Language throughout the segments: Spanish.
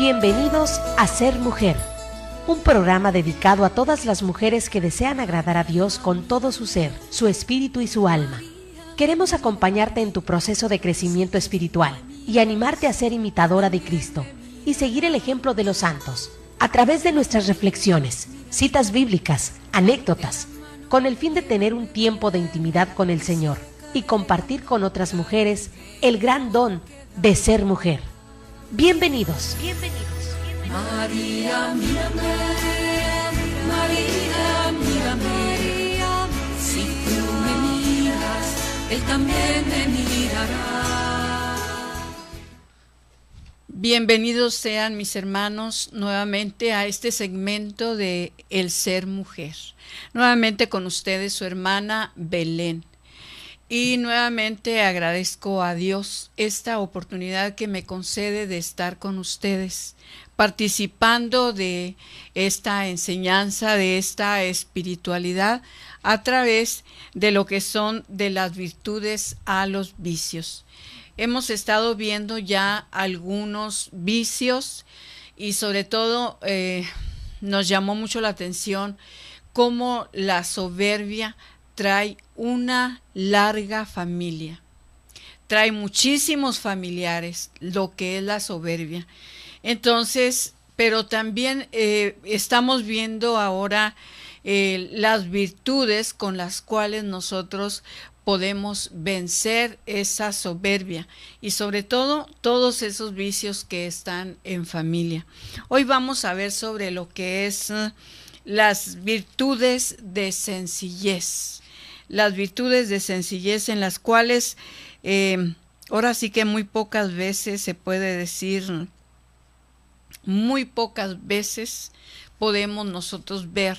Bienvenidos a Ser Mujer, un programa dedicado a todas las mujeres que desean agradar a Dios con todo su ser, su espíritu y su alma. Queremos acompañarte en tu proceso de crecimiento espiritual y animarte a ser imitadora de Cristo y seguir el ejemplo de los santos a través de nuestras reflexiones, citas bíblicas, anécdotas, con el fin de tener un tiempo de intimidad con el Señor y compartir con otras mujeres el gran don de ser mujer. Bienvenidos. María, mírame, María, mírame, si tú me miras, Él también me mirará. Bienvenidos sean mis hermanos nuevamente a este segmento de El Ser Mujer. Nuevamente con ustedes su hermana Belén. Y nuevamente agradezco a Dios esta oportunidad que me concede de estar con ustedes, participando de esta enseñanza, de esta espiritualidad, a través de lo que son de las virtudes a los vicios. Hemos estado viendo ya algunos vicios y sobre todo nos llamó mucho la atención cómo la soberbia trae una larga familia, trae muchísimos familiares, lo que es la soberbia. Entonces, pero también estamos viendo ahora las virtudes con las cuales nosotros podemos vencer esa soberbia y sobre todo todos esos vicios que están en familia. Hoy vamos a ver sobre lo que es las virtudes de sencillez. Las virtudes de sencillez en las cuales ahora sí que muy pocas veces se puede decir, muy pocas veces podemos nosotros ver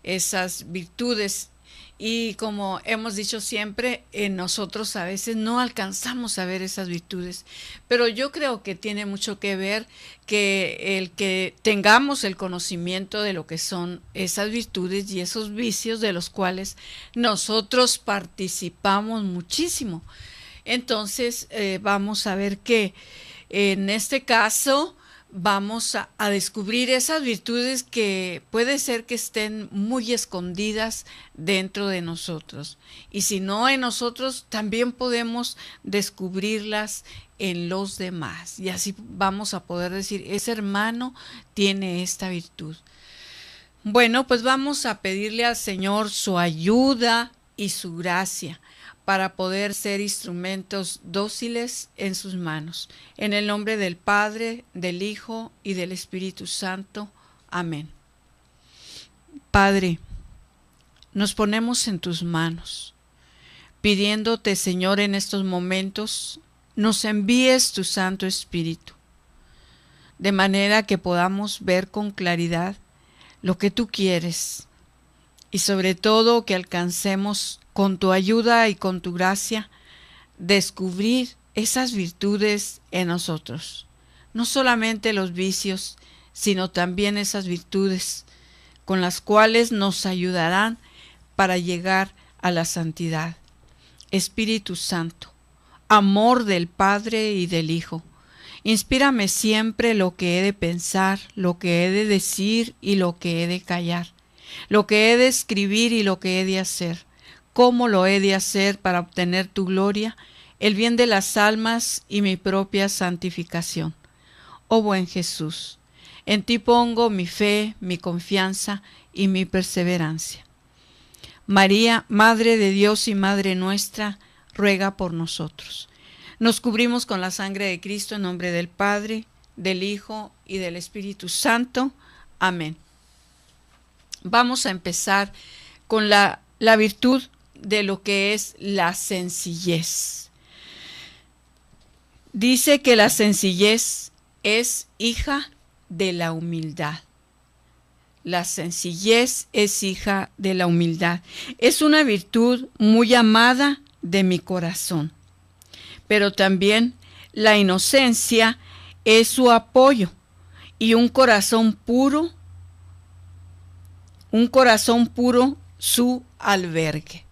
esas virtudes. Y como hemos dicho siempre, nosotros a veces no alcanzamos a ver esas virtudes, pero yo creo que tiene mucho que ver que el que tengamos el conocimiento de lo que son esas virtudes y esos vicios de los cuales nosotros participamos muchísimo. Entonces vamos a ver que en este caso vamos a descubrir esas virtudes que puede ser que estén muy escondidas dentro de nosotros. Y si no en nosotros, también podemos descubrirlas en los demás. Y así vamos a poder decir, ese hermano tiene esta virtud. Bueno, pues vamos a pedirle al Señor su ayuda y su gracia para poder ser instrumentos dóciles en sus manos. En el nombre del Padre, del Hijo y del Espíritu Santo. Amén. Padre, nos ponemos en tus manos, pidiéndote, Señor, en estos momentos, nos envíes tu Santo Espíritu, de manera que podamos ver con claridad lo que tú quieres y sobre todo que alcancemos con tu ayuda y con tu gracia, descubrir esas virtudes en nosotros. No solamente los vicios, sino también esas virtudes con las cuales nos ayudarán para llegar a la santidad. Espíritu Santo, amor del Padre y del Hijo, inspírame siempre lo que he de pensar, lo que he de decir y lo que he de callar, lo que he de escribir y lo que he de hacer. ¿Cómo lo he de hacer para obtener tu gloria, el bien de las almas y mi propia santificación? Oh buen Jesús, en ti pongo mi fe, mi confianza y mi perseverancia. María, Madre de Dios y Madre nuestra, ruega por nosotros. Nos cubrimos con la sangre de Cristo en nombre del Padre, del Hijo y del Espíritu Santo. Amén. Vamos a empezar con la virtud de lo que es la sencillez. Dice que la sencillez es hija de la humildad. La sencillez es hija de la humildad. Es una virtud muy amada de mi corazón. Pero también la inocencia es su apoyo y un corazón puro su albergue.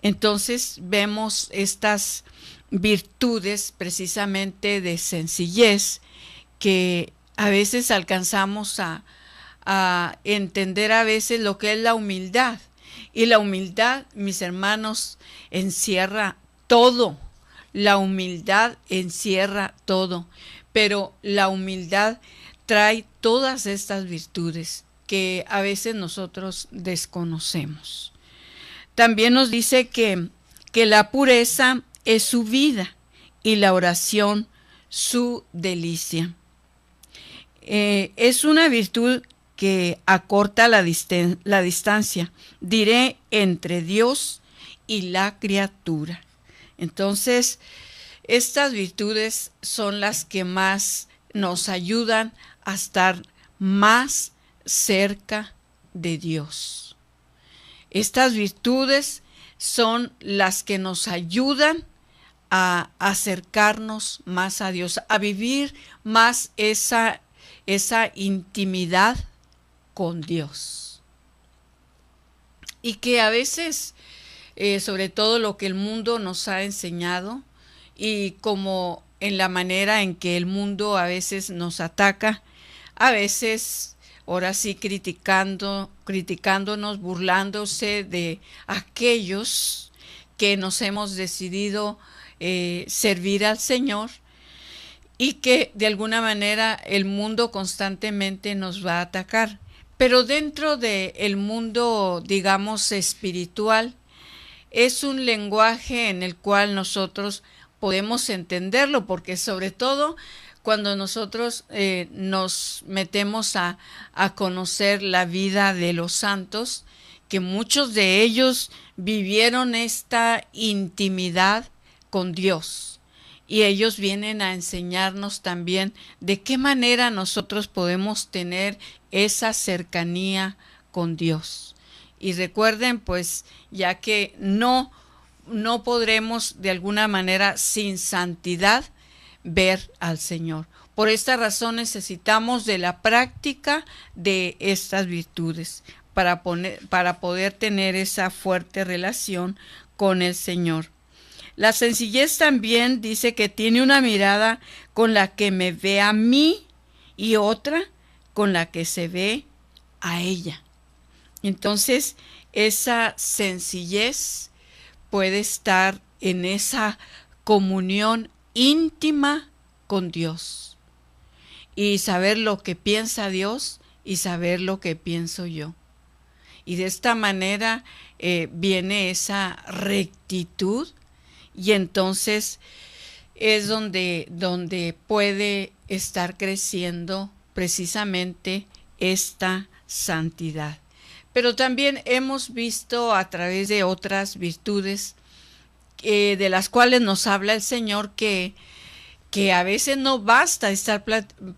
Entonces vemos estas virtudes precisamente de sencillez que a veces alcanzamos a entender a veces lo que es la humildad. Y la humildad, mis hermanos, encierra todo. La humildad encierra todo. Pero la humildad trae todas estas virtudes que a veces nosotros desconocemos. También nos dice que la pureza es su vida y la oración su delicia. Es una virtud que acorta la distancia, diré, entre Dios y la criatura. Entonces, estas virtudes son las que más nos ayudan a estar más cerca de Dios. Estas virtudes son las que nos ayudan a acercarnos más a Dios, a vivir más esa intimidad con Dios. Y que a veces, sobre todo lo que el mundo nos ha enseñado, y como en la manera en que el mundo a veces nos ataca, a veces, ahora sí, criticándonos, burlándose de aquellos que nos hemos decidido servir al Señor, y que de alguna manera el mundo constantemente nos va a atacar. Pero dentro del mundo, digamos, espiritual, es un lenguaje en el cual nosotros podemos entenderlo, porque sobre todo cuando nosotros nos metemos a conocer la vida de los santos, que muchos de ellos vivieron esta intimidad con Dios. Y ellos vienen a enseñarnos también de qué manera nosotros podemos tener esa cercanía con Dios. Y recuerden, pues, ya que no podremos de alguna manera sin santidad ver al Señor. Por esta razón necesitamos de la práctica de estas virtudes para poder tener esa fuerte relación con el Señor. La sencillez también dice que tiene una mirada con la que me ve a mí y otra con la que se ve a ella. Entonces, esa sencillez puede estar en esa comunión íntima con Dios y saber lo que piensa Dios y saber lo que pienso yo. Y de esta manera viene esa rectitud. Y entonces es donde puede estar creciendo precisamente esta santidad. Pero también hemos visto a través de otras virtudes de las cuales nos habla el Señor que a veces no basta estar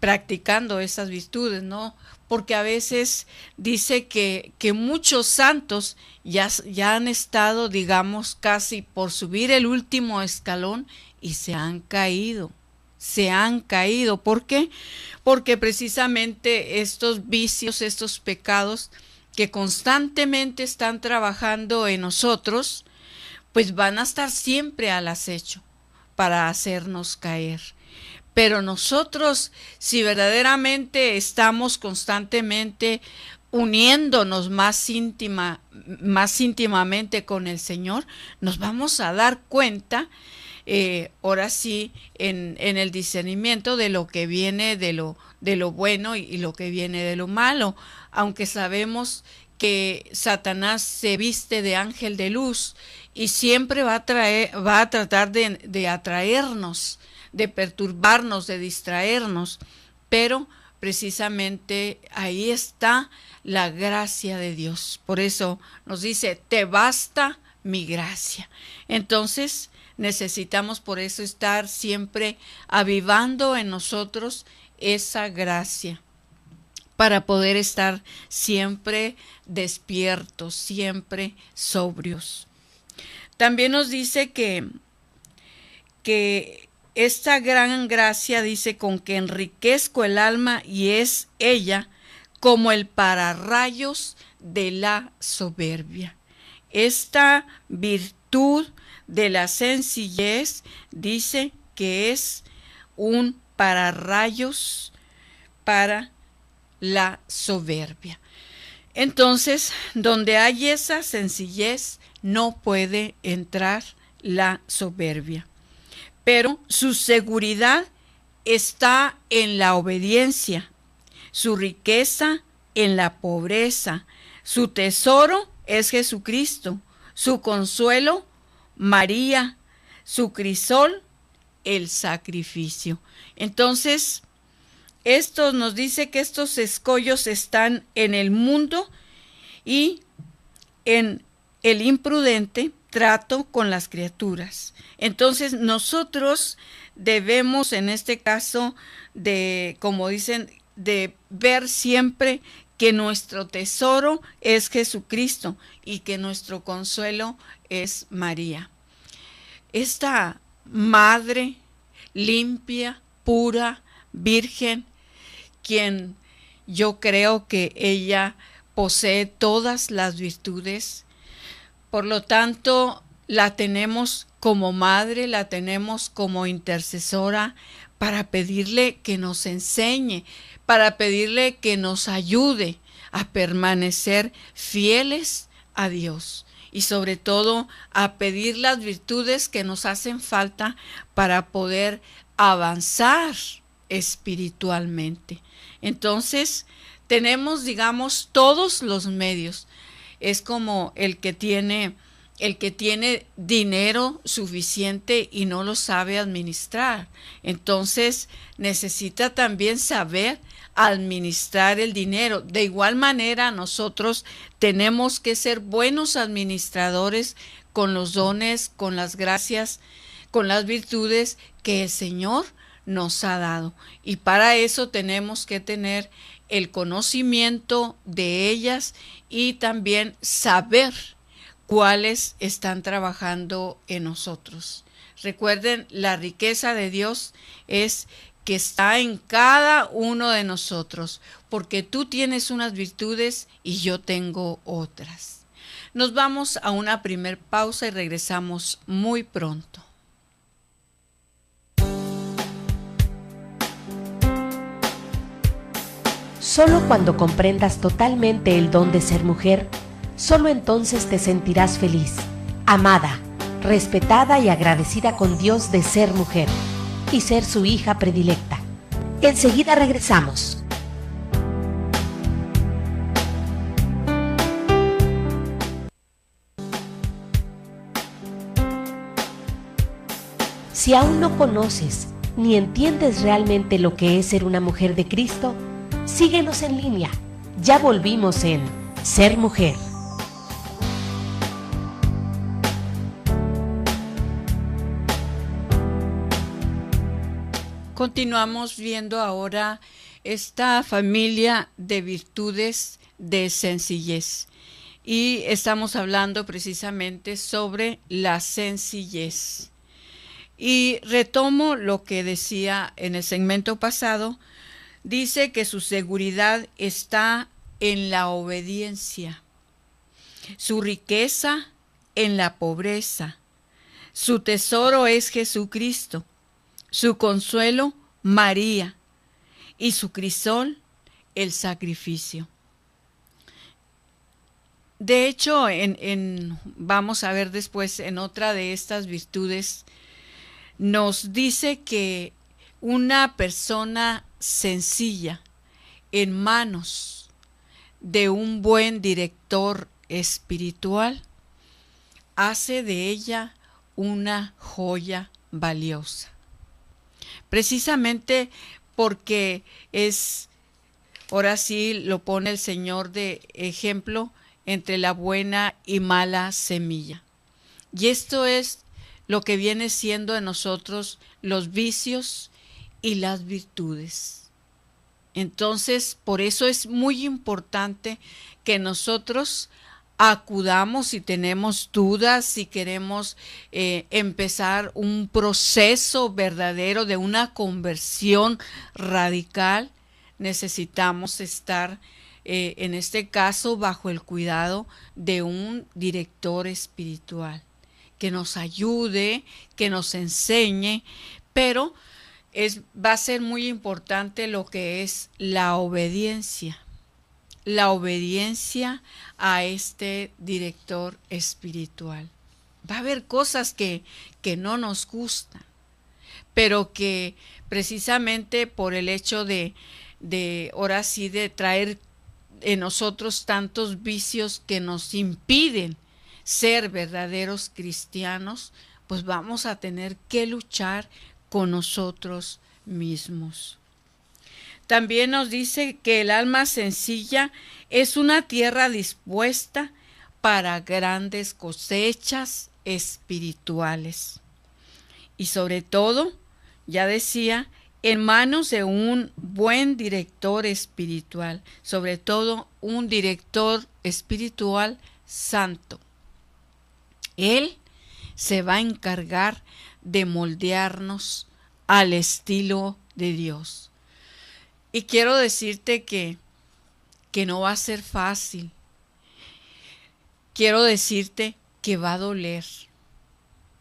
practicando esas virtudes, ¿no? Porque a veces dice que muchos santos ya han estado, digamos, casi por subir el último escalón y se han caído. ¿Por qué? Porque precisamente estos vicios, estos pecados que constantemente están trabajando en nosotros, pues van a estar siempre al acecho para hacernos caer. Pero nosotros, si verdaderamente estamos constantemente uniéndonos más íntimamente con el Señor, nos vamos a dar cuenta, ahora sí, en el discernimiento de lo que viene de lo bueno y lo que viene de lo malo. Aunque sabemos que Satanás se viste de ángel de luz y siempre va a tratar de atraernos, de perturbarnos, de distraernos, pero precisamente ahí está la gracia de Dios. Por eso nos dice, te basta mi gracia. Entonces necesitamos por eso estar siempre avivando en nosotros esa gracia, para poder estar siempre despiertos, siempre sobrios. También nos dice que esta gran gracia, dice, con que enriquezco el alma, y es ella como el pararrayos de la soberbia. Esta virtud de la sencillez dice que es un pararrayos para la soberbia. Entonces, donde hay esa sencillez, no puede entrar la soberbia. Pero su seguridad está en la obediencia, su riqueza en la pobreza, su tesoro es Jesucristo, su consuelo María, su crisol el sacrificio. Entonces, esto nos dice que estos escollos están en el mundo y en el imprudente trato con las criaturas. Entonces, nosotros debemos, en este caso, como dicen, de ver siempre que nuestro tesoro es Jesucristo y que nuestro consuelo es María. Esta madre limpia, pura, virgen, quien yo creo que ella posee todas las virtudes, por lo tanto la tenemos como madre, la tenemos como intercesora para pedirle que nos enseñe, para pedirle que nos ayude a permanecer fieles a Dios y sobre todo a pedir las virtudes que nos hacen falta para poder avanzar espiritualmente. Entonces, tenemos, digamos, todos los medios. Es como el que tiene dinero suficiente y no lo sabe administrar. Entonces, necesita también saber administrar el dinero. De igual manera, nosotros tenemos que ser buenos administradores con los dones, con las gracias, con las virtudes que el Señor nos ha dado. Y para eso tenemos que tener el conocimiento de ellas y también saber cuáles están trabajando en nosotros. Recuerden, la riqueza de Dios es que está en cada uno de nosotros, porque tú tienes unas virtudes y yo tengo otras. Nos vamos a una primer pausa y regresamos muy pronto. Solo cuando comprendas totalmente el don de ser mujer, solo entonces te sentirás feliz, amada, respetada y agradecida con Dios de ser mujer y ser su hija predilecta. Enseguida regresamos. Si aún no conoces ni entiendes realmente lo que es ser una mujer de Cristo, síguenos en línea. Ya volvimos en Ser Mujer. Continuamos viendo ahora esta familia de virtudes de sencillez y estamos hablando precisamente sobre la sencillez. Y retomo lo que decía en el segmento pasado. Dice que su seguridad está en la obediencia, su riqueza en la pobreza, su tesoro es Jesucristo, su consuelo María y su crisol el sacrificio. De hecho, vamos a ver después en otra de estas virtudes, nos dice que una persona sencilla en manos de un buen director espiritual hace de ella una joya valiosa. Precisamente porque ahora sí lo pone el Señor de ejemplo entre la buena y mala semilla. Y esto es lo que viene siendo en nosotros los vicios y las virtudes. Entonces, por eso es muy importante que nosotros acudamos si tenemos dudas, si queremos empezar un proceso verdadero de una conversión radical. Necesitamos estar, en este caso, bajo el cuidado de un director espiritual que nos ayude, que nos enseñe, pero va a ser muy importante lo que es la obediencia a este director espiritual. Va a haber cosas que no nos gustan, pero que precisamente por el hecho de ahora sí, de traer en nosotros tantos vicios que nos impiden ser verdaderos cristianos, pues vamos a tener que luchar con nosotros mismos. También nos dice que el alma sencilla es una tierra dispuesta para grandes cosechas espirituales. Y sobre todo, ya decía, en manos de un buen director espiritual, sobre todo un director espiritual santo. Él se va a encargar de moldearnos al estilo de Dios. Y quiero decirte que no va a ser fácil. Quiero decirte que va a doler,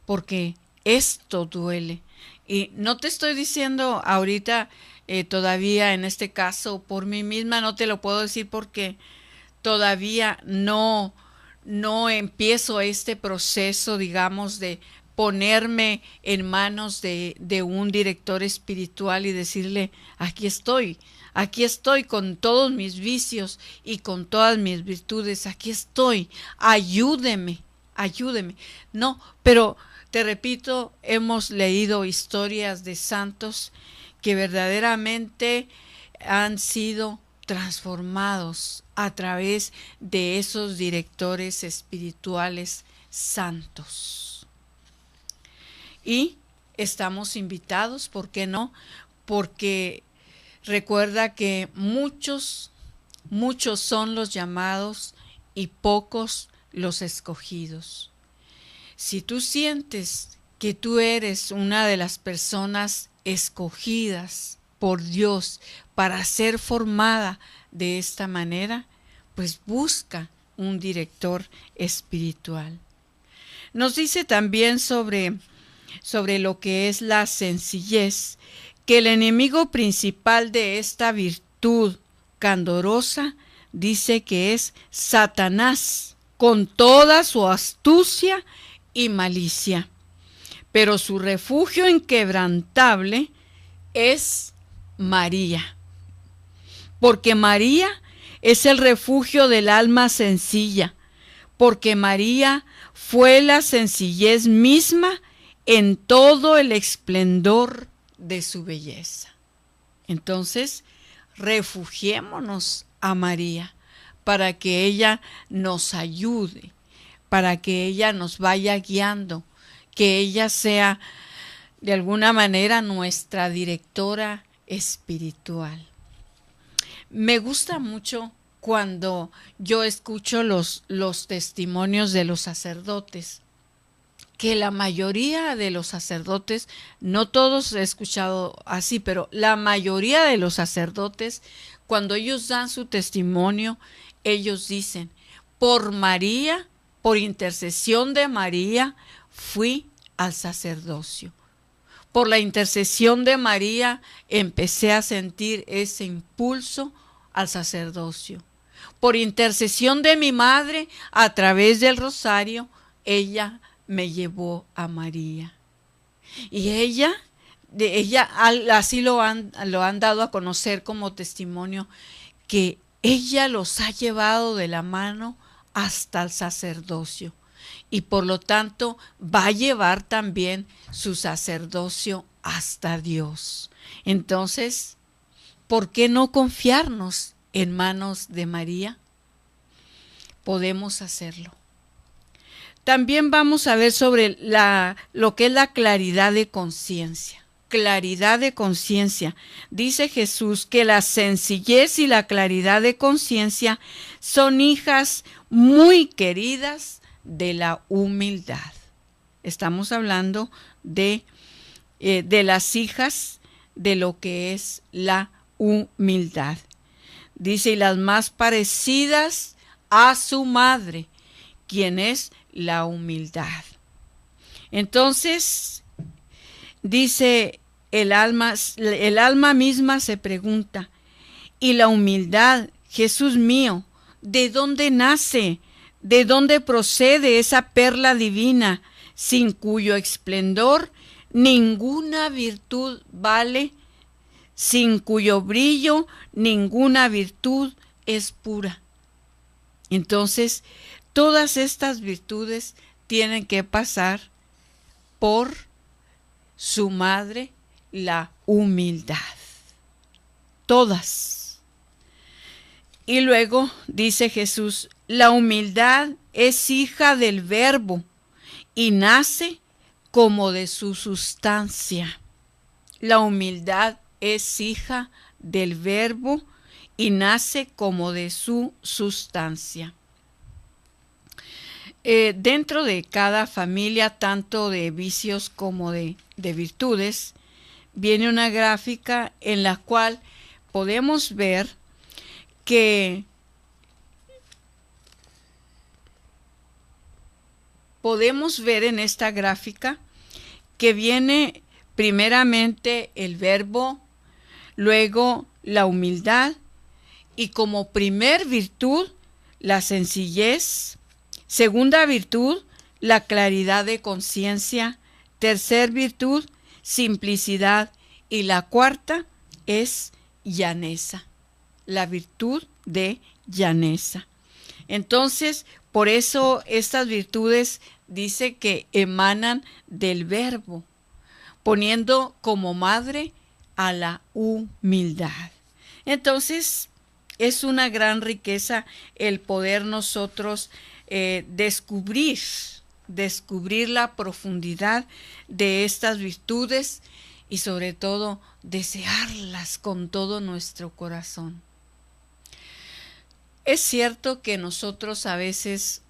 porque esto duele. Y no te estoy diciendo ahorita, todavía en este caso, por mí misma, no te lo puedo decir porque todavía no empiezo este proceso, digamos, de ponerme en manos de un director espiritual y decirle, aquí estoy con todos mis vicios y con todas mis virtudes, aquí estoy, ayúdeme. No, pero te repito, hemos leído historias de santos que verdaderamente han sido transformados a través de esos directores espirituales santos. Y estamos invitados, ¿por qué no? Porque recuerda que muchos son los llamados y pocos los escogidos. Si tú sientes que tú eres una de las personas escogidas por Dios para ser formada de esta manera, pues busca un director espiritual. Nos dice también sobre lo que es la sencillez, que el enemigo principal de esta virtud candorosa dice que es Satanás, con toda su astucia y malicia. Pero su refugio inquebrantable es María, porque María es el refugio del alma sencilla, porque María fue la sencillez misma en todo el esplendor de su belleza. Entonces, refugiémonos a María para que ella nos ayude, para que ella nos vaya guiando, que ella sea de alguna manera nuestra directora espiritual. Me gusta mucho cuando yo escucho los testimonios de los sacerdotes, que la mayoría de los sacerdotes, no todos he escuchado así, pero la mayoría de los sacerdotes, cuando ellos dan su testimonio, ellos dicen, por María, por intercesión de María, fui al sacerdocio. Por la intercesión de María, empecé a sentir ese impulso al sacerdocio. Por intercesión de mi madre, a través del rosario, ella me llevó a María. Y ella así lo han dado a conocer como testimonio, que ella los ha llevado de la mano hasta el sacerdocio. Y por lo tanto va a llevar también su sacerdocio hasta Dios. Entonces, ¿por qué no confiarnos en manos de María? Podemos hacerlo. También vamos a ver sobre lo que es la claridad de conciencia. Claridad de conciencia. Dice Jesús que la sencillez y la claridad de conciencia son hijas muy queridas de la humildad. Estamos hablando de las hijas de lo que es la humildad. Dice, y las más parecidas a su madre, quien es la humildad. Entonces, dice el alma misma se pregunta, ¿y la humildad, Jesús mío, de dónde nace? ¿De dónde procede esa perla divina, sin cuyo esplendor ninguna virtud vale, sin cuyo brillo ninguna virtud es pura? Entonces, todas estas virtudes tienen que pasar por su madre, la humildad. Todas. Y luego dice Jesús, la humildad es hija del Verbo y nace como de su sustancia. La humildad es hija del Verbo y nace como de su sustancia. Dentro de cada familia, tanto de vicios como de virtudes, viene una gráfica en la cual podemos ver que en esta gráfica que viene primeramente el Verbo, luego la humildad y como primer virtud la sencillez, segunda virtud la claridad de conciencia, tercer virtud simplicidad y la cuarta es llaneza, la virtud de llaneza. Entonces, por eso estas virtudes dice que emanan del Verbo, poniendo como madre a la humildad. Entonces, es una gran riqueza el poder nosotros descubrir la profundidad de estas virtudes y sobre todo desearlas con todo nuestro corazón. Es cierto que nosotros a veces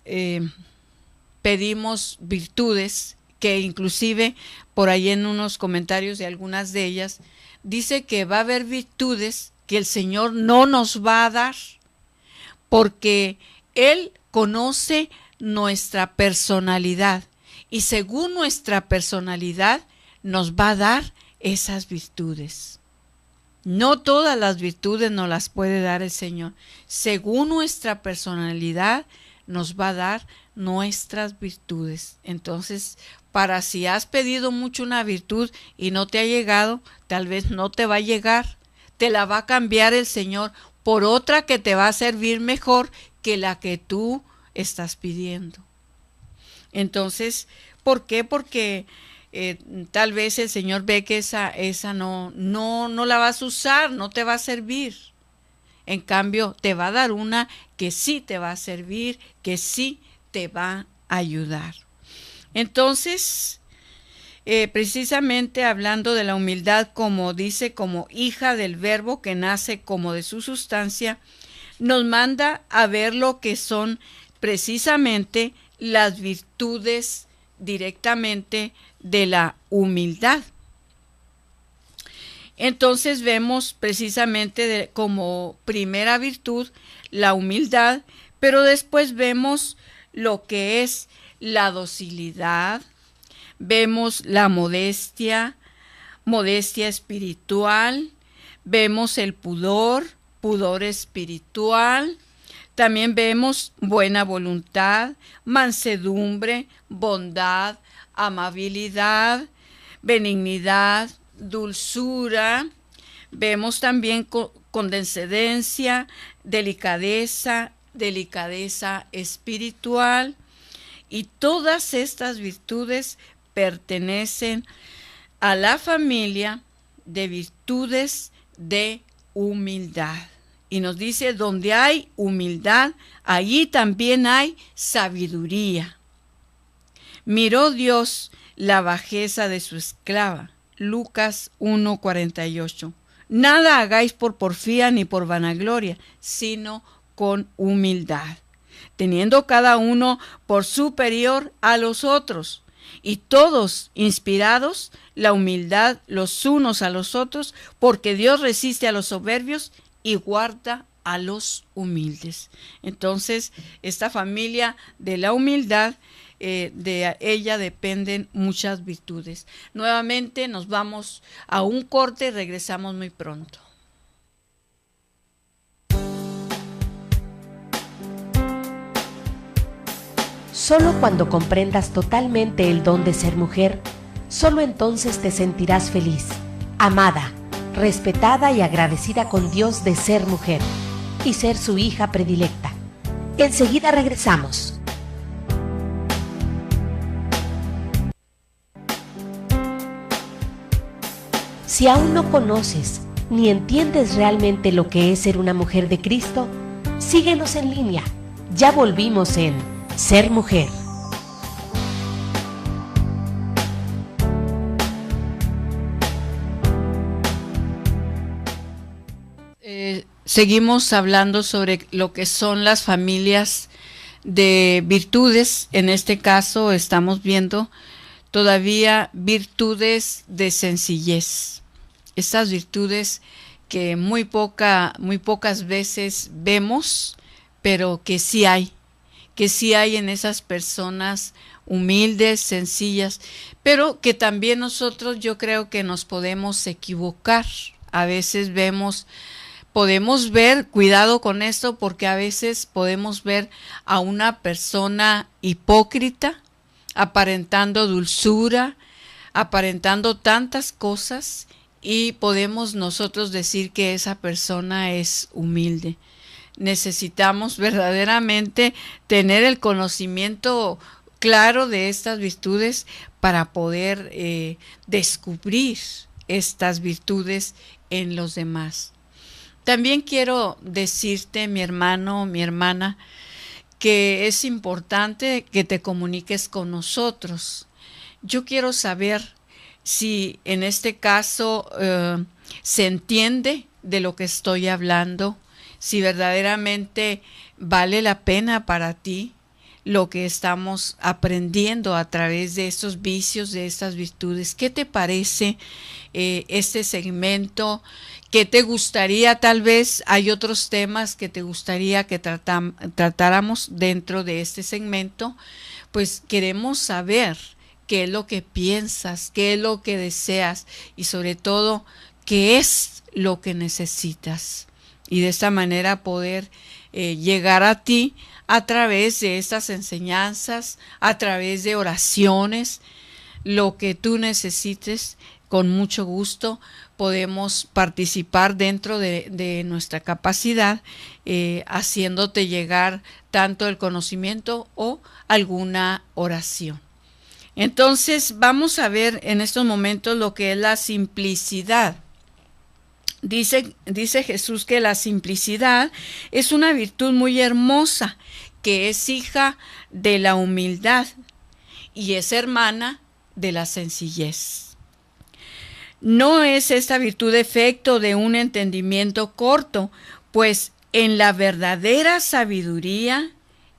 pedimos virtudes que inclusive por ahí en unos comentarios de algunas de ellas dice que va a haber virtudes que el Señor no nos va a dar porque Él conoce nuestra personalidad y según nuestra personalidad nos va a dar esas virtudes. No todas las virtudes nos las puede dar el Señor. Según nuestra personalidad nos va a dar nuestras virtudes. Entonces, para si has pedido mucho una virtud y no te ha llegado, tal vez no te va a llegar. Te la va a cambiar el Señor por otra que te va a servir mejor que la que tú estás pidiendo. Entonces, ¿por qué? Porque tal vez el Señor ve que esa no la vas a usar, no te va a servir. En cambio, te va a dar una que sí te va a servir, que sí te va a ayudar. Entonces, precisamente hablando de la humildad, como dice, como hija del Verbo que nace como de su sustancia, nos manda a ver lo que son precisamente las virtudes directamente de la humildad. Entonces vemos precisamente como primera virtud la humildad, pero después vemos lo que es la docilidad, vemos la modestia espiritual, vemos el pudor espiritual, también vemos buena voluntad, mansedumbre, bondad, amabilidad, benignidad, dulzura. Vemos también condescendencia, delicadeza espiritual. Y todas estas virtudes pertenecen a la familia de virtudes de humildad. Y nos dice, donde hay humildad, allí también hay sabiduría. Miró Dios la bajeza de su esclava. Lucas 1:48. Nada hagáis por porfía ni por vanagloria, sino con humildad, teniendo cada uno por superior a los otros, y todos inspirados la humildad los unos a los otros, porque Dios resiste a los soberbios y guarda a los humildes. Entonces, esta familia de la humildad de ella dependen muchas virtudes. Nuevamente nos vamos a un corte y regresamos muy pronto. Solo cuando comprendas totalmente el don de ser mujer, solo entonces te sentirás feliz, amada, respetada y agradecida con Dios de ser mujer y ser su hija predilecta. Enseguida regresamos. Si aún no conoces ni entiendes realmente lo que es ser una mujer de Cristo, síguenos en línea. Ya volvimos en Ser Mujer. Seguimos hablando sobre lo que son las familias de virtudes. En este caso estamos viendo todavía virtudes de sencillez. Estas virtudes que muy pocas veces vemos, pero que sí hay en esas personas humildes, sencillas, pero que también nosotros, yo creo que nos podemos equivocar. A veces podemos ver, cuidado con esto, porque a veces podemos ver a una persona hipócrita, aparentando dulzura, aparentando tantas cosas, y podemos nosotros decir que esa persona es humilde. Necesitamos verdaderamente tener el conocimiento claro de estas virtudes para poder descubrir estas virtudes en los demás. También quiero decirte, mi hermano, mi hermana, que es importante que te comuniques con nosotros. Yo quiero saber si en este caso se entiende de lo que estoy hablando, si verdaderamente vale la pena para ti lo que estamos aprendiendo a través de estos vicios, de estas virtudes. ¿Qué te parece este segmento? ¿Qué te gustaría? Tal vez hay otros temas que te gustaría que tratáramos dentro de este segmento. Pues queremos saber qué es lo que piensas, qué es lo que deseas y sobre todo qué es lo que necesitas. Y de esta manera poder llegar a ti a través de estas enseñanzas, a través de oraciones, lo que tú necesites. Con mucho gusto podemos participar dentro de nuestra capacidad, haciéndote llegar tanto el conocimiento o alguna oración. Entonces vamos a ver en estos momentos lo que es la simplicidad. Dice Jesús que la simplicidad es una virtud muy hermosa, que es hija de la humildad y es hermana de la sencillez. No es esta virtud efecto de un entendimiento corto, pues en la verdadera sabiduría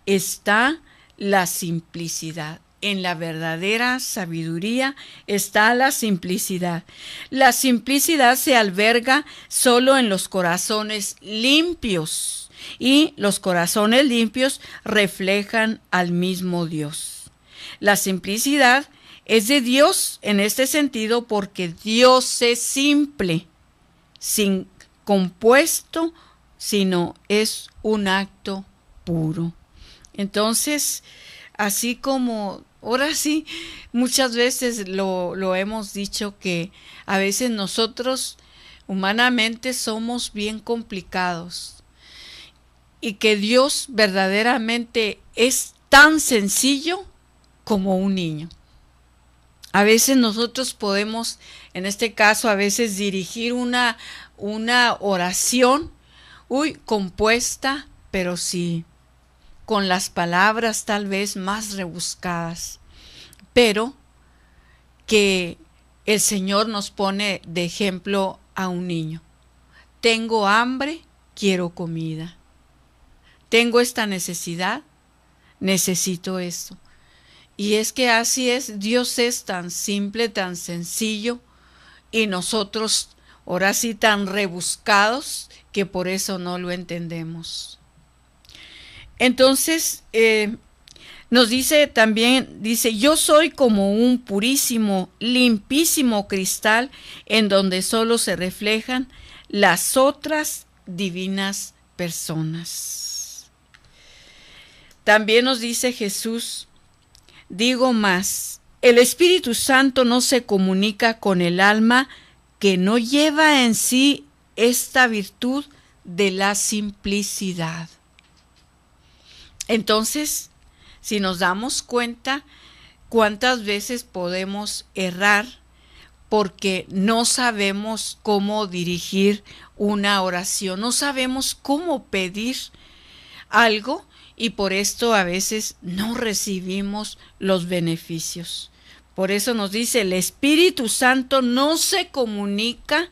está la simplicidad. En la verdadera sabiduría está la simplicidad. La simplicidad se alberga solo en los corazones limpios, y los corazones limpios reflejan al mismo Dios. La simplicidad es de Dios en este sentido porque Dios es simple, sin compuesto, sino es un acto puro. Entonces, así como ahora sí, muchas veces lo hemos dicho, que a veces nosotros humanamente somos bien complicados y que Dios verdaderamente es tan sencillo como un niño. A veces nosotros podemos, en este caso, a veces dirigir una oración, compuesta, pero sí, con las palabras tal vez más rebuscadas, pero que el Señor nos pone de ejemplo a un niño. Tengo hambre, quiero comida. Tengo esta necesidad, necesito esto. Y es que así es, Dios es tan simple, tan sencillo, y nosotros ahora sí tan rebuscados que por eso no lo entendemos. Entonces, Nos dice también, dice, yo soy como un purísimo, limpísimo cristal en donde solo se reflejan las otras divinas personas. También nos dice Jesús, digo más, el Espíritu Santo no se comunica con el alma que no lleva en sí esta virtud de la simplicidad. Entonces, si nos damos cuenta cuántas veces podemos errar porque no sabemos cómo dirigir una oración, no sabemos cómo pedir algo y por esto a veces no recibimos los beneficios. Por eso nos dice, el Espíritu Santo no se comunica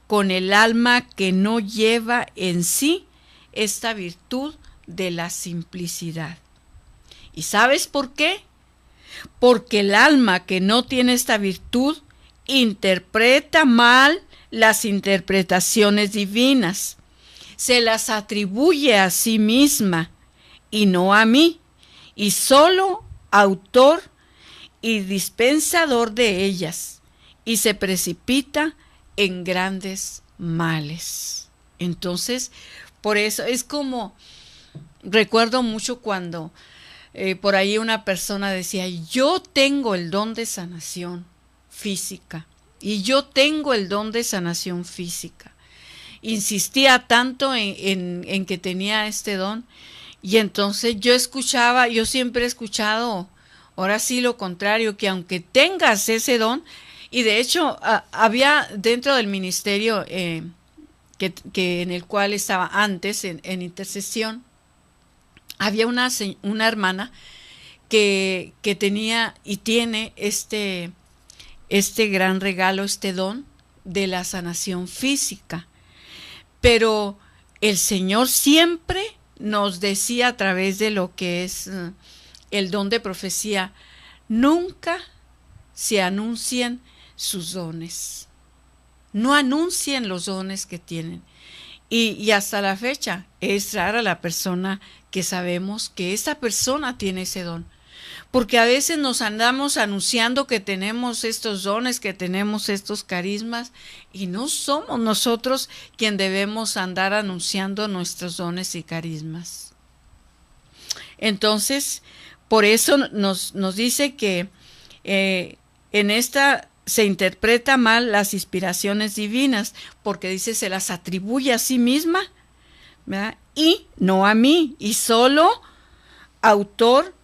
con el alma que no lleva en sí esta virtud de la simplicidad. ¿Y sabes por qué? Porque el alma que no tiene esta virtud interpreta mal las interpretaciones divinas, se las atribuye a sí misma y no a mí, y solo autor y dispensador de ellas, y se precipita en grandes males. Entonces, por eso es como, recuerdo mucho cuando por ahí una persona decía, yo tengo el don de sanación física, y yo tengo el don de sanación física. Insistía tanto en que tenía este don, y entonces yo siempre he escuchado, ahora sí lo contrario, que aunque tengas ese don, y de hecho había dentro del ministerio que en el cual estaba antes en intercesión, había una hermana que tenía y tiene este gran regalo, este don de la sanación física. Pero el Señor siempre nos decía a través de lo que es el don de profecía, nunca se anuncien sus dones. No anuncien los dones que tienen. Y hasta la fecha es rara la persona que sabemos que esa persona tiene ese don. Porque a veces nos andamos anunciando que tenemos estos dones, que tenemos estos carismas, y no somos nosotros quien debemos andar anunciando nuestros dones y carismas. Entonces, por eso nos dice que en esta se interpreta mal las inspiraciones divinas, porque dice se las atribuye a sí misma, ¿verdad? Y no a mí, y solo autor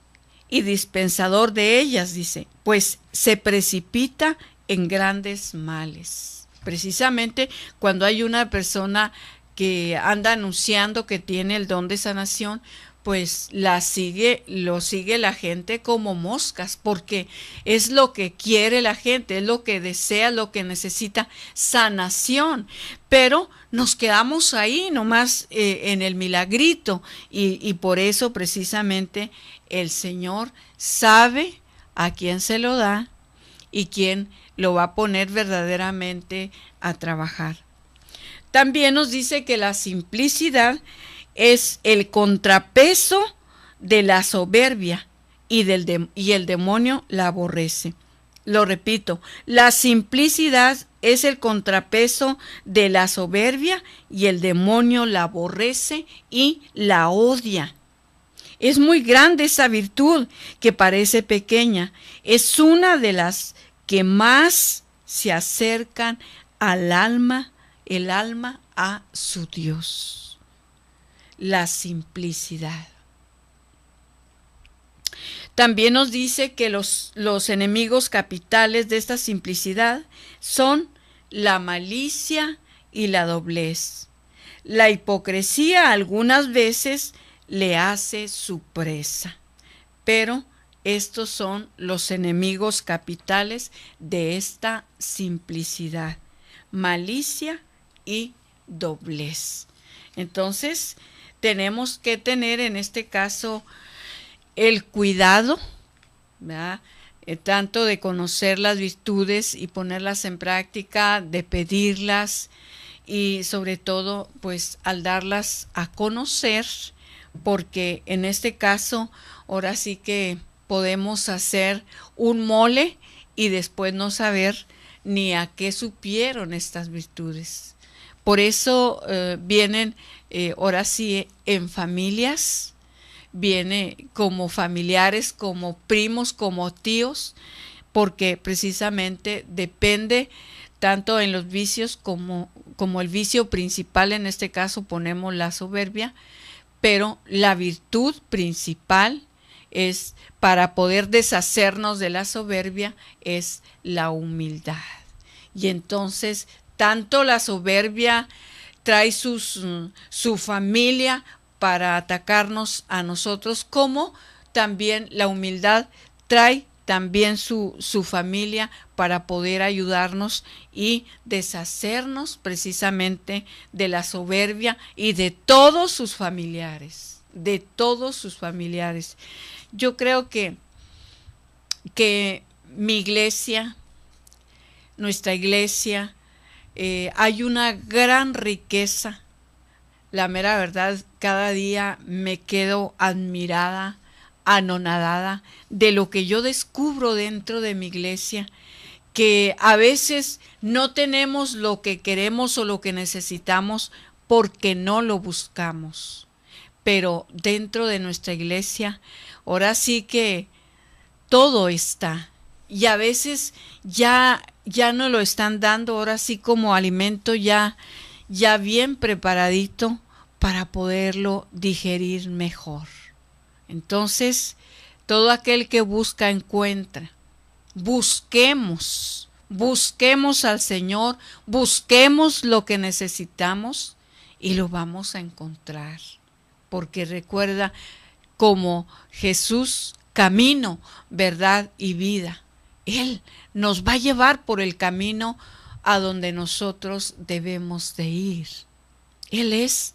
y dispensador de ellas, dice, pues se precipita en grandes males. Precisamente cuando hay una persona que anda anunciando que tiene el don de sanación, pues lo sigue la gente como moscas, porque es lo que quiere la gente, es lo que desea, lo que necesita, sanación. Pero nos quedamos ahí nomás en el milagrito, y por eso precisamente el Señor sabe a quién se lo da y quién lo va a poner verdaderamente a trabajar. También nos dice que la simplicidad es el contrapeso de la soberbia y el demonio la aborrece. Lo repito, la simplicidad es el contrapeso de la soberbia y el demonio la aborrece y la odia. Es muy grande esa virtud que parece pequeña. Es una de las que más se acercan al alma, el alma a su Dios. La simplicidad. También nos dice que los enemigos capitales de esta simplicidad son la malicia y la doblez. La hipocresía algunas veces le hace su presa, pero estos son los enemigos capitales de esta simplicidad, malicia y doblez. Entonces, tenemos que tener en este caso el cuidado, ¿verdad? Tanto de conocer las virtudes y ponerlas en práctica, de pedirlas y sobre todo pues al darlas a conocer, porque en este caso ahora sí que podemos hacer un mole y después no saber ni a qué supieron estas virtudes. Por eso vienen, ahora sí, en familias, viene como familiares, como primos, como tíos, porque precisamente depende tanto en los vicios como el vicio principal, en este caso ponemos la soberbia, pero la virtud principal es, para poder deshacernos de la soberbia, es la humildad. Y entonces, tanto la soberbia trae su familia para atacarnos a nosotros, como también la humildad trae también su familia para poder ayudarnos y deshacernos precisamente de la soberbia y de todos sus familiares, de todos sus familiares. Yo creo que mi iglesia, nuestra iglesia, hay una gran riqueza. La mera verdad, cada día me quedo admirada, anonadada de lo que yo descubro dentro de mi iglesia, que a veces no tenemos lo que queremos o lo que necesitamos porque no lo buscamos. Pero dentro de nuestra iglesia, ahora sí que todo está. Y a veces ya nos lo están dando, ahora sí como alimento ya bien preparadito para poderlo digerir mejor. Entonces, todo aquel que busca, encuentra. Busquemos al Señor, busquemos lo que necesitamos y lo vamos a encontrar. Porque recuerda, como Jesús, camino, verdad y vida, Él nos va a llevar por el camino a donde nosotros debemos de ir. Él es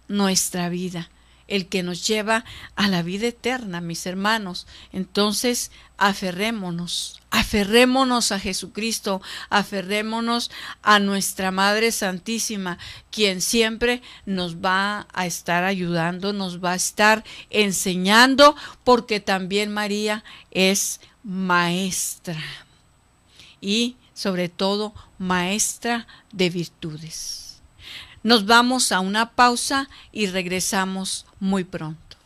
nuestra vida, el que nos lleva a la vida eterna, mis hermanos. Entonces, aferrémonos a Jesucristo, aferrémonos a nuestra Madre Santísima, quien siempre nos va a estar ayudando, nos va a estar enseñando, porque también María es maestra y sobre todo maestra de virtudes. Nos vamos a una pausa y regresamos muy pronto.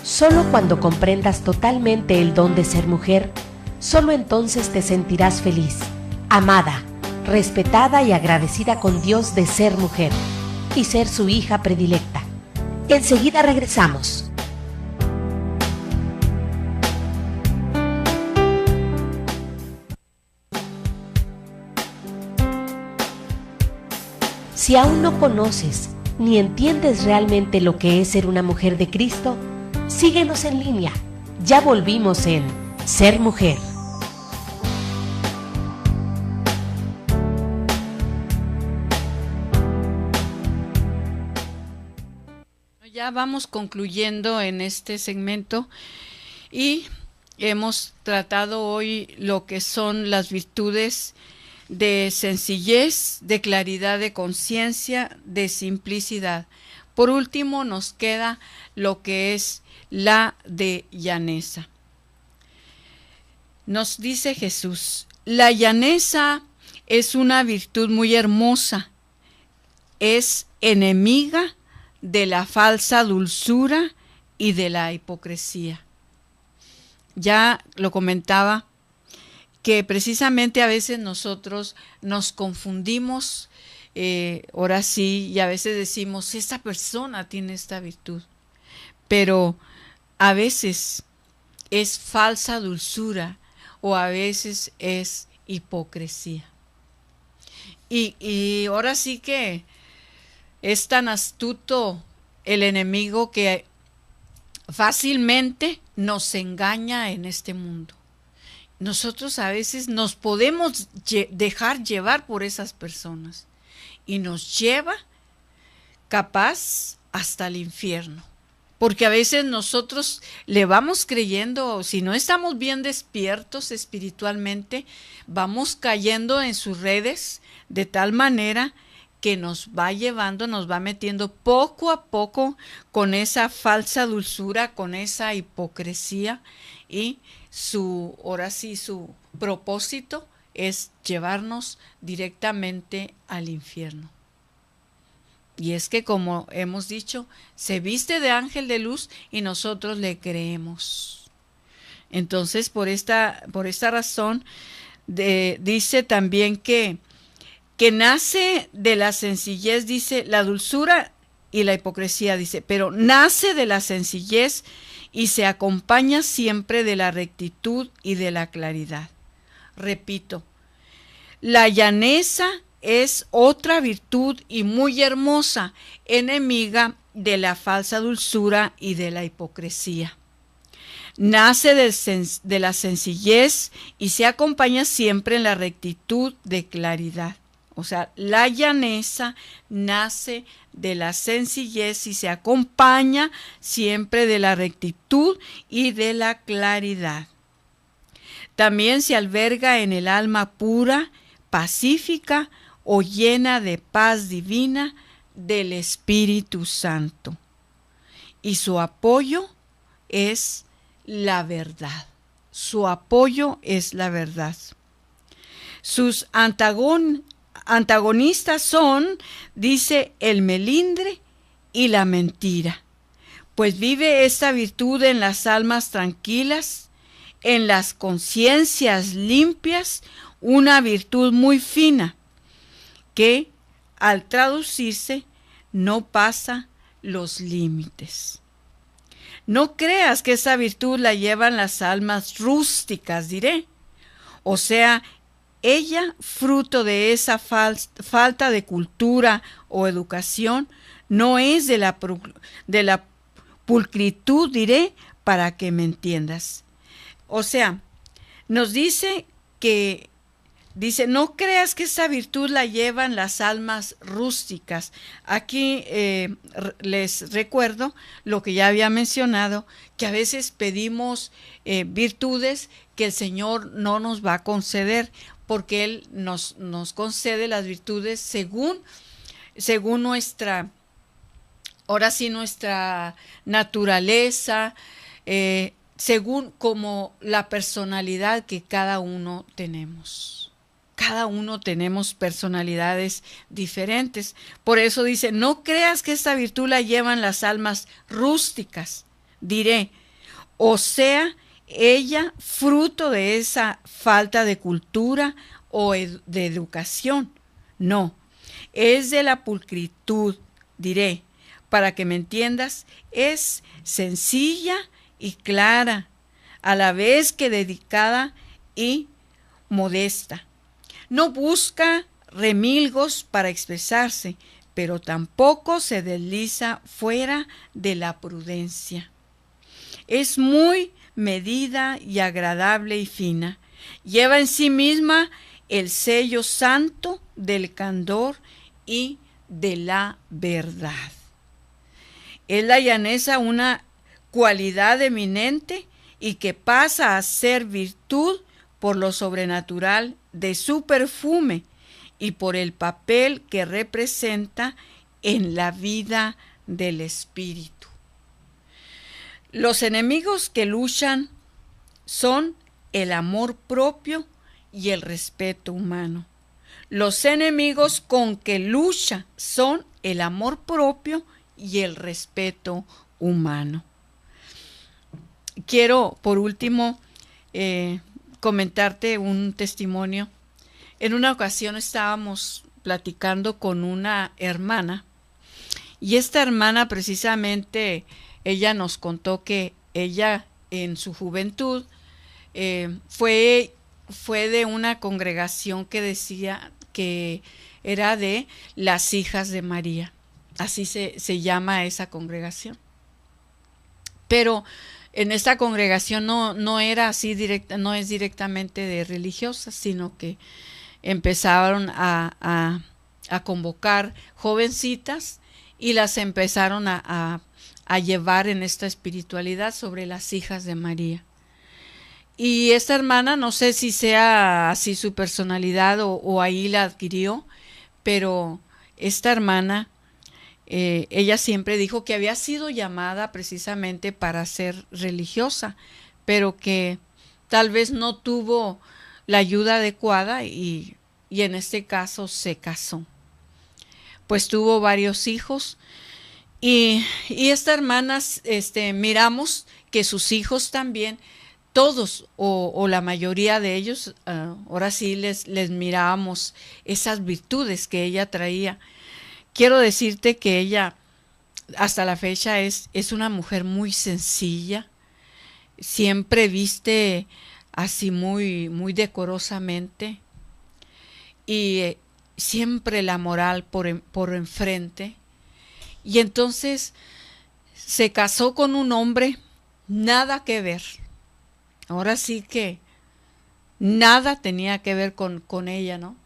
Solo cuando comprendas totalmente el don de ser mujer, solo entonces te sentirás feliz, amada, respetada y agradecida con Dios de ser mujer y ser su hija predilecta. Enseguida regresamos. Si aún no conoces ni entiendes realmente lo que es ser una mujer de Cristo, síguenos en línea. Ya volvimos en Ser Mujer. Ya vamos concluyendo en este segmento y hemos tratado hoy lo que son las virtudes de sencillez, de claridad de conciencia, de simplicidad. Por último, nos queda lo que es la de llaneza. Nos dice Jesús, la llaneza es una virtud muy hermosa, es enemiga de la falsa dulzura y de la hipocresía. Ya lo comentaba, que precisamente a veces nosotros nos confundimos, ahora sí, y a veces decimos, esta persona tiene esta virtud, pero a veces es falsa dulzura o a veces es hipocresía. Y ahora sí que es tan astuto el enemigo que fácilmente nos engaña en este mundo. Nosotros a veces nos podemos dejar llevar por esas personas y nos lleva capaz hasta el infierno. Porque a veces nosotros le vamos creyendo, si no estamos bien despiertos espiritualmente, vamos cayendo en sus redes de tal manera que nos va llevando, nos va metiendo poco a poco con esa falsa dulzura, con esa hipocresía, y ahora sí, su propósito es llevarnos directamente al infierno. Y es que, como hemos dicho, se viste de ángel de luz y nosotros le creemos. Entonces, por esta razón, dice también que nace de la sencillez, dice, la dulzura y la hipocresía, dice, pero nace de la sencillez y se acompaña siempre de la rectitud y de la claridad. Repito, la llaneza es otra virtud y muy hermosa, enemiga de la falsa dulzura y de la hipocresía. Nace de la sencillez y se acompaña siempre en la rectitud de claridad. O sea, la llaneza nace de la sencillez y se acompaña siempre de la rectitud y de la claridad. También se alberga en el alma pura, pacífica o llena de paz divina del Espíritu Santo. Y su apoyo es la verdad. Su apoyo es la verdad. Sus antagonistas son, dice, el melindre y la mentira. Pues vive esta virtud en las almas tranquilas, en las conciencias limpias, una virtud muy fina que al traducirse no pasa los límites. No creas que esa virtud la llevan las almas rústicas, diré. O sea, ella, fruto de esa falta de cultura o educación, no es de la pulcritud, diré, para que me entiendas. O sea, nos dice que, no creas que esa virtud la llevan las almas rústicas. Aquí les recuerdo lo que ya había mencionado, que a veces pedimos virtudes que el Señor no nos va a conceder, porque Él nos concede las virtudes según nuestra, ahora sí, nuestra naturaleza, según como la personalidad que cada uno tenemos. Cada uno tenemos personalidades diferentes. Por eso dice, no creas que esta virtud la llevan las almas rústicas. Diré, o sea, ella fruto de esa falta de cultura o de educación. No, es de la pulcritud, diré, para que me entiendas, es sencilla y clara, a la vez que dedicada y modesta. No busca remilgos para expresarse, pero tampoco se desliza fuera de la prudencia. Es muy medida y agradable y fina. Lleva en sí misma el sello santo del candor y de la verdad. Es la llaneza una cualidad eminente y que pasa a ser virtud por lo sobrenatural de su perfume y por el papel que representa en la vida del espíritu. Los enemigos que luchan son el amor propio y el respeto humano. Los enemigos con que lucha son el amor propio y el respeto humano. Quiero, por último, comentarte un testimonio. En una ocasión estábamos platicando con una hermana y esta hermana precisamente, ella nos contó que ella en su juventud fue de una congregación que decía que era de las hijas de María. Así se llama esa congregación. Pero en esta congregación no era así directa, no es directamente de religiosas, sino que empezaron a convocar jovencitas y las empezaron a llevar en esta espiritualidad sobre las hijas de María. Y esta hermana, no sé si sea así su personalidad o ahí la adquirió, pero esta hermana, ella siempre dijo que había sido llamada precisamente para ser religiosa, pero que tal vez no tuvo la ayuda adecuada y en este caso se casó. Pues tuvo varios hijos y esta hermana, miramos que sus hijos también, todos o la mayoría de ellos, ahora sí les mirábamos esas virtudes que ella traía. Quiero decirte que ella hasta la fecha es una mujer muy sencilla, siempre viste así muy, muy decorosamente y siempre la moral por enfrente. Y entonces se casó con un hombre nada que ver. Ahora sí que nada tenía que ver con ella, ¿no?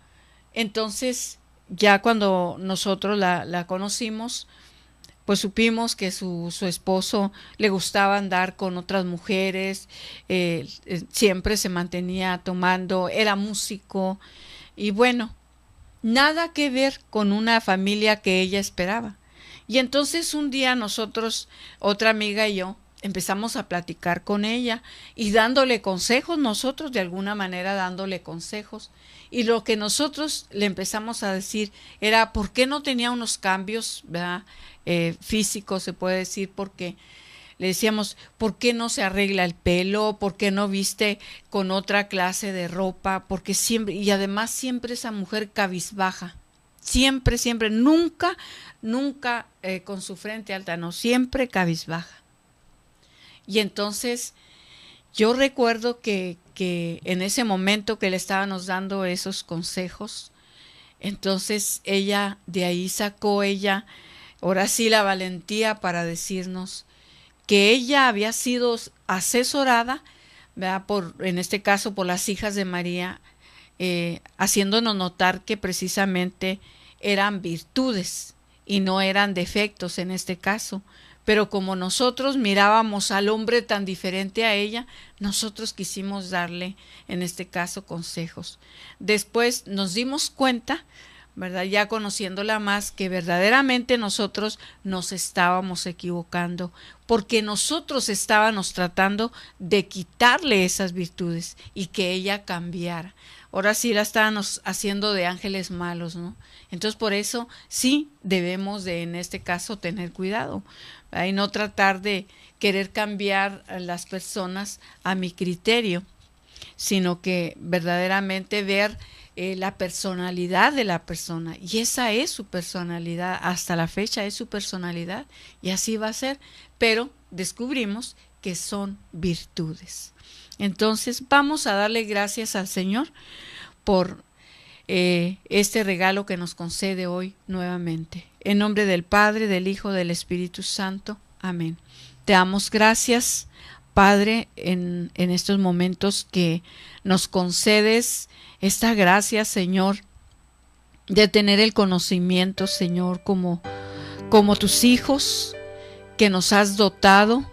Entonces, ya cuando nosotros la conocimos, pues supimos que su esposo le gustaba andar con otras mujeres, siempre se mantenía tomando, era músico, y bueno, nada que ver con una familia que ella esperaba. Y entonces un día nosotros, otra amiga y yo, empezamos a platicar con ella y dándole consejos, nosotros de alguna manera dándole consejos. Y lo que nosotros le empezamos a decir era por qué no tenía unos cambios, ¿verdad? Físicos, se puede decir, porque le decíamos, ¿por qué no se arregla el pelo? ¿Por qué no viste con otra clase de ropa? Porque siempre, y además siempre esa mujer cabizbaja, siempre, nunca con su frente alta, no, siempre cabizbaja. Y entonces yo recuerdo que en ese momento que le estábamos dando esos consejos, entonces ella, de ahí sacó ella, ahora sí la valentía para decirnos que ella había sido asesorada, ¿verdad? En este caso por las hijas de María, haciéndonos notar que precisamente eran virtudes y no eran defectos en este caso. Pero como nosotros mirábamos al hombre tan diferente a ella, nosotros quisimos darle, en este caso, consejos. Después nos dimos cuenta, ¿verdad? Ya conociéndola más, que verdaderamente nosotros nos estábamos equivocando, porque nosotros estábamos tratando de quitarle esas virtudes y que ella cambiara. Ahora sí la estábamos haciendo de ángeles malos, ¿no? Entonces por eso sí debemos de, en este caso, tener cuidado, ¿verdad? Y no tratar de querer cambiar a las personas a mi criterio, sino que verdaderamente ver la personalidad de la persona, y esa es su personalidad, hasta la fecha es su personalidad, y así va a ser, pero descubrimos que son virtudes. Entonces vamos a darle gracias al Señor por este regalo que nos concede hoy nuevamente. En nombre del Padre, del Hijo, del Espíritu Santo. Amén. Te damos gracias, Padre, en estos momentos que nos concedes esta gracia, Señor, de tener el conocimiento, Señor, como tus hijos, que nos has dotado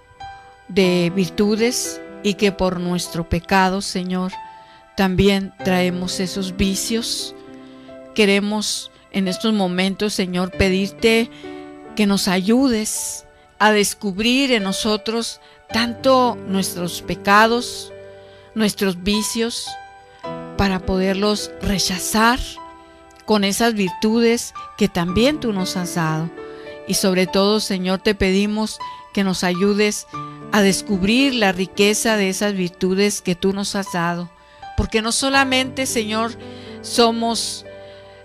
de virtudes y que por nuestro pecado, Señor, también traemos esos vicios. Queremos en estos momentos, Señor, pedirte que nos ayudes a descubrir en nosotros tanto nuestros pecados, nuestros vicios, para poderlos rechazar con esas virtudes que también tú nos has dado. Y sobre todo, Señor, te pedimos que nos ayudes a descubrir la riqueza de esas virtudes que tú nos has dado. Porque no solamente, Señor, somos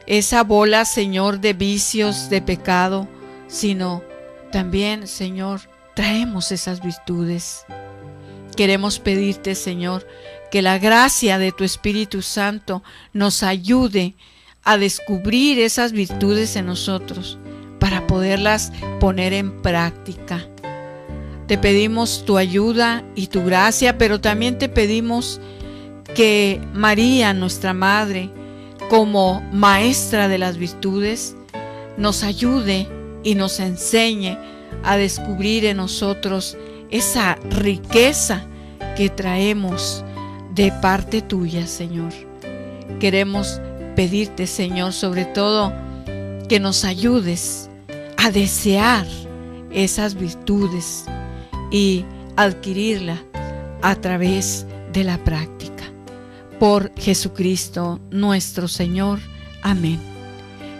esa bola, Señor, de vicios, de pecado, sino también, Señor, traemos esas virtudes. Queremos pedirte, Señor, que la gracia de tu Espíritu Santo nos ayude a descubrir esas virtudes en nosotros para poderlas poner en práctica. Te pedimos tu ayuda y tu gracia, pero también te pedimos que María, nuestra Madre, como maestra de las virtudes, nos ayude y nos enseñe a descubrir en nosotros esa riqueza que traemos de parte tuya, Señor. Queremos pedirte, Señor, sobre todo, que nos ayudes a desear esas virtudes y adquirirla a través de la práctica. Por Jesucristo nuestro Señor. Amén.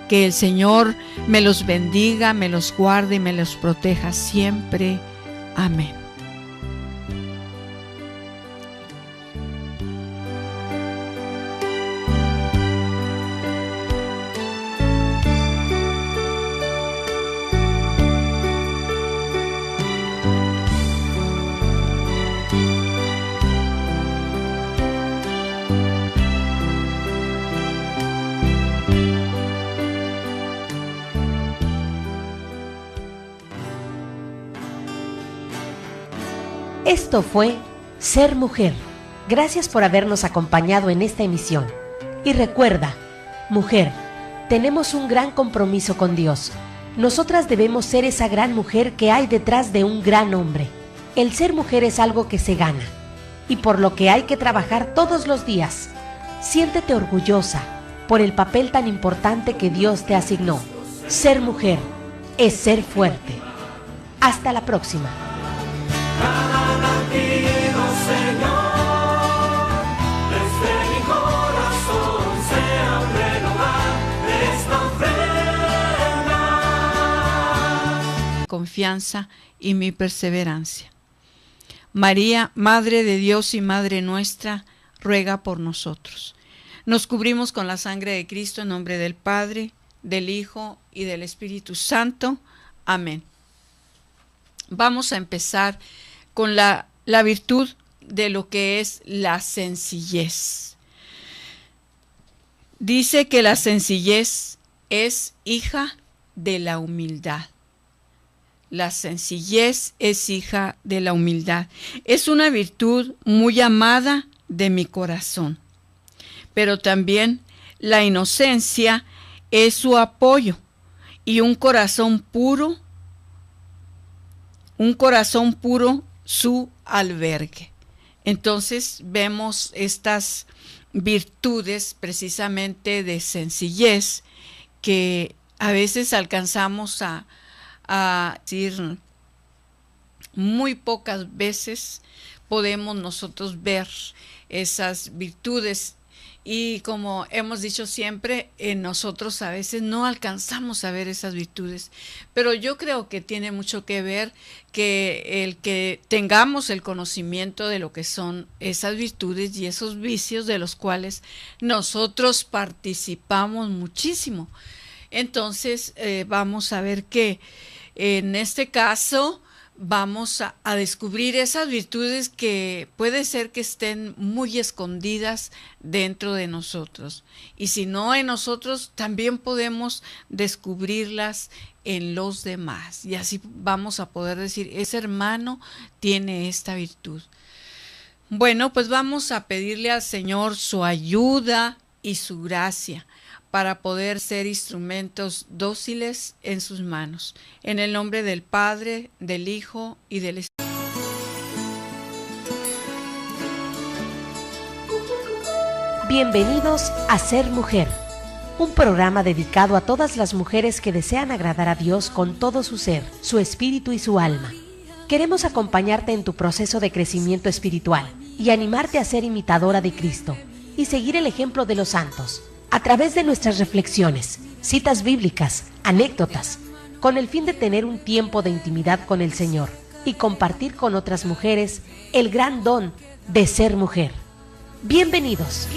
Que el Señor me los bendiga, me los guarde y me los proteja siempre. Amén. Esto fue Ser Mujer. Gracias por habernos acompañado en esta emisión. Y recuerda, mujer, tenemos un gran compromiso con Dios. Nosotras debemos ser esa gran mujer que hay detrás de un gran hombre. El ser mujer es algo que se gana y por lo que hay que trabajar todos los días. Siéntete orgullosa por el papel tan importante que Dios te asignó. Ser mujer es ser fuerte. Hasta la próxima. Cada latido, Señor, desde mi corazón sea un renovar de esta ofrenda. Confianza y mi perseverancia. María, Madre de Dios y Madre nuestra, ruega por nosotros. Nos cubrimos con la sangre de Cristo en nombre del Padre, del Hijo y del Espíritu Santo. Amén. Vamos a empezar con la virtud de lo que es la sencillez. Dice que la sencillez es hija de la humildad. La sencillez es hija de la humildad. Es una virtud muy amada de mi corazón. Pero también la inocencia es su apoyo y un corazón puro su albergue. Entonces vemos estas virtudes precisamente de sencillez que a veces alcanzamos a decir, muy pocas veces podemos nosotros ver esas virtudes. Y como hemos dicho siempre, nosotros a veces no alcanzamos a ver esas virtudes, pero yo creo que tiene mucho que ver que el que tengamos el conocimiento de lo que son esas virtudes y esos vicios de los cuales nosotros participamos muchísimo. Entonces vamos a ver que en este caso vamos a descubrir esas virtudes que puede ser que estén muy escondidas dentro de nosotros. Y si no en nosotros, también podemos descubrirlas en los demás. Y así vamos a poder decir, ese hermano tiene esta virtud. Bueno, pues vamos a pedirle al Señor su ayuda y su gracia para poder ser instrumentos dóciles en sus manos. En el nombre del Padre, del Hijo y del Espíritu. Bienvenidos a Ser Mujer, un programa dedicado a todas las mujeres que desean agradar a Dios con todo su ser, su espíritu y su alma. Queremos acompañarte en tu proceso de crecimiento espiritual y animarte a ser imitadora de Cristo y seguir el ejemplo de los santos. A través de nuestras reflexiones, citas bíblicas, anécdotas, con el fin de tener un tiempo de intimidad con el Señor y compartir con otras mujeres el gran don de ser mujer. Bienvenidos.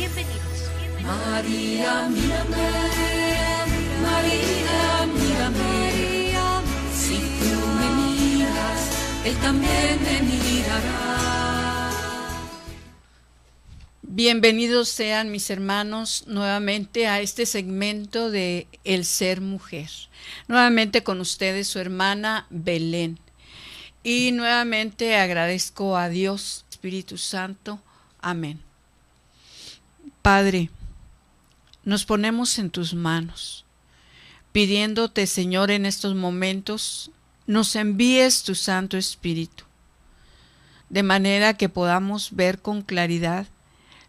María, mírame, María, mírame, si tú me miras, Él también me mirará. Bienvenidos sean mis hermanos nuevamente a este segmento de El Ser Mujer. Nuevamente con ustedes su hermana Belén. Y nuevamente agradezco a Dios, Espíritu Santo. Amén. Padre, nos ponemos en tus manos, pidiéndote, Señor, en estos momentos, nos envíes tu Santo Espíritu, de manera que podamos ver con claridad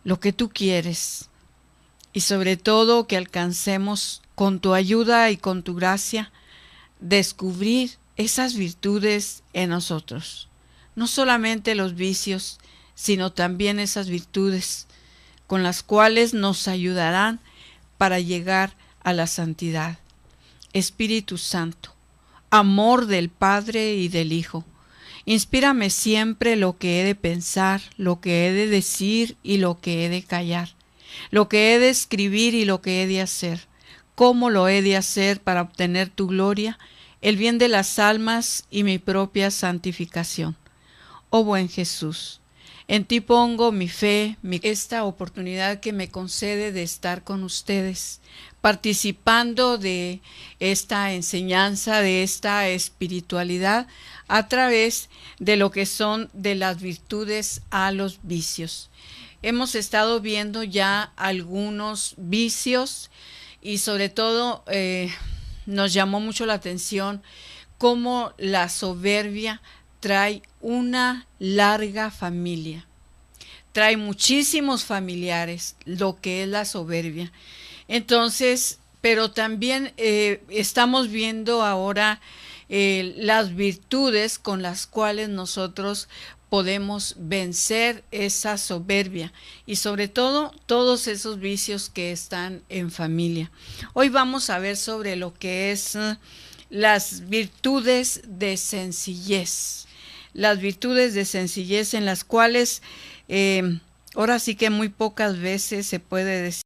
lo que tú quieres y sobre todo que alcancemos con tu ayuda y con tu gracia, descubrir esas virtudes en nosotros. No solamente los vicios, sino también esas virtudes con las cuales nos ayudarán para llegar a la santidad. Espíritu Santo, amor del Padre y del Hijo, inspírame siempre lo que he de pensar, lo que he de decir y lo que he de callar, lo que he de escribir y lo que he de hacer, cómo lo he de hacer para obtener tu gloria, el bien de las almas y mi propia santificación. Oh buen Jesús, en ti pongo mi fe, esta oportunidad que me concede de estar con ustedes, participando de esta enseñanza, de esta espiritualidad, a través de lo que son de las virtudes a los vicios. Hemos estado viendo ya algunos vicios y sobre todo nos llamó mucho la atención cómo la soberbia trae una larga familia, trae muchísimos familiares, lo que es la soberbia. Entonces, pero también estamos viendo ahora las virtudes con las cuales nosotros podemos vencer esa soberbia y sobre todo todos esos vicios que están en familia. Hoy vamos a ver sobre lo que es las virtudes de sencillez. Las virtudes de sencillez en las cuales ahora sí que muy pocas veces se puede decir